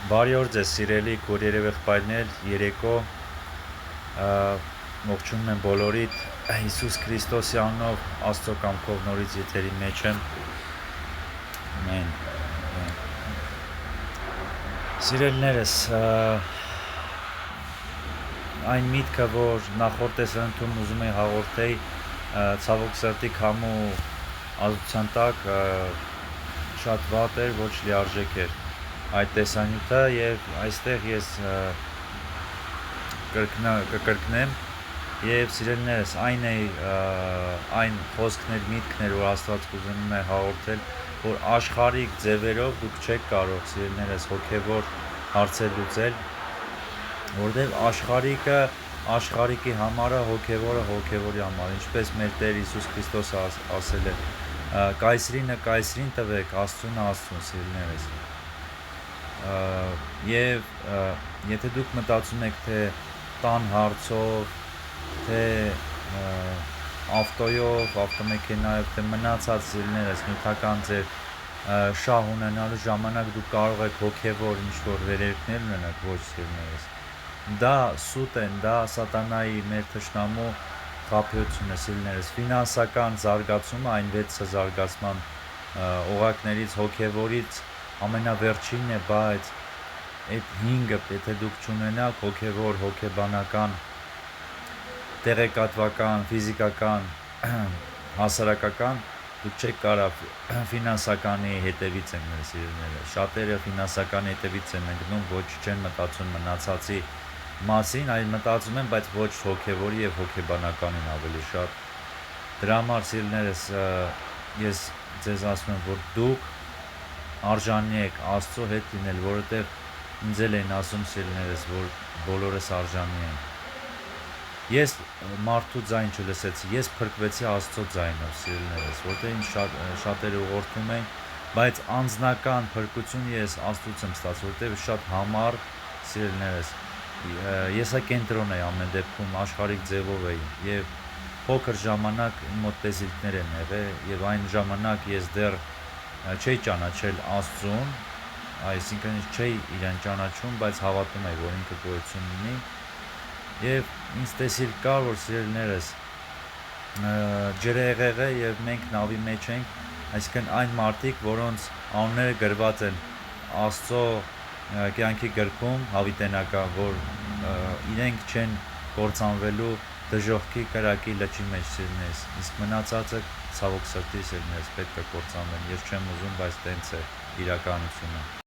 Բարի օր ձեզ սիրելի քուրեր եւ եղբայրներ, երեկո ողջունում եմ բոլորիդ Հիսուս Քրիստոսի անունով Աստծո կամքով նորից եթերի մեջ եմ։ Ամեն։ Սիրելիներս, այն միտքը, որ նախորդ տեսանյութում ուզում եի հաղորդեի, ցավոք սրտի քամու ազդության տակ շատ վատ էր, ոչ լիարժեք էր այդ տեսանյութը, եւ այստեղ ես կկրկնեմ եւ սիրելիներս, այն խոսքներ, միտքներ, որ Աստված կուզում է հաղորդել, որ աշխարհիկ ձևերով դուք չեք կարող սիրելիներս հոգեվոր հարցեր լուծել, որտեղ աշխարհիկը աշխարհիկի համար է, հոգեվորը հոգեվորի համար, ինչպես մեր Տեր Հիսուս Քրիստոսը ասել է, կայսրինը կայսրին տվեք, Աստծուն Աստծուն, սիրելիներս։ Եվ եթե դուք մտածում եք, թե տան հարցով, թե ավտոյով, ավտոմեքենայով, թե մնացած սիրելիներս նյութական ձեր շահ ունենալու ժամանակ դուք կարող եք հոգեվոր ինչ-որ վերելքներ ունենալ, ոչ սիրելիներս։ Դա սուտ են, դա սատանայի մեր թշնամու խաբեությունը, սիրելիներս։ Ֆինանսական զարգացումը այն 6 զարգացման օղակներից հոգեվորից ամենավերջինն է, բայց այդ 5-ը, եթե դուք չունենաք հոգեվոր, հոգեբանական, տեղեկատվական, ֆիզիկական, հասարակական, դուք չեք կարող ֆինանսականի հետևից են մեր սիրելիները։ Շատերը ֆինանսականի հետևից են ընկնում, ոչ չեն մտածում մնացածի մասին, այլ մտածում են, բայց ոչ հոգեվորի եւ հոգեբանականին ավելի շատ։ Դրա համար սիրելիներս, ես ձեզ ասում եմ, որ դուք արժանի եք Աստծո հետ լինել, որովհետեւ ինձ էլ են ասում սիրելիներս, որ բոլորս արժանի ենք։ Ես մարդու ձայն չլսեցի, ես փրկվեցի Աստծո ձայնով, սիրելիներս, որտեղ ինձ շատերը ուղղորդում են, բայց անձնական փրկություն ես Աստծուց եմ ստացել, որտեղ շատ համառ, սիրելիներս, եսակենտրոն էի ամեն դեպքում, աշխարհիկ ձևով էի եւ փոքր ժամանակ իմ մոտ տեսիլքներ են եղել եւ այն ժամանակ ես դեռ չէի ճանաչել Աստծուն, այսինքն չէի իրեն ճանաչում, բայց հավատում էի, որ ինքը գոյություն ունի եւ ինձ տեսիլ կար, որ սիրելիներս ջրեղեղ է եւ մենք նավի մեջ ենք, այսինքն այն մարդիկ, որոնց անունները գրված են Աստծո կյանքի գրքում հավիտենական, որ իրենք չեն կործանվելու դժոխքի կրակի լճի մեջ, սիրելիներս, իսկ մնացածը ցավոք սրտի, սիրելիներս, պետք է կործանվեն։ Ես չեմ ուզում, բայց տենց է իրականությունը։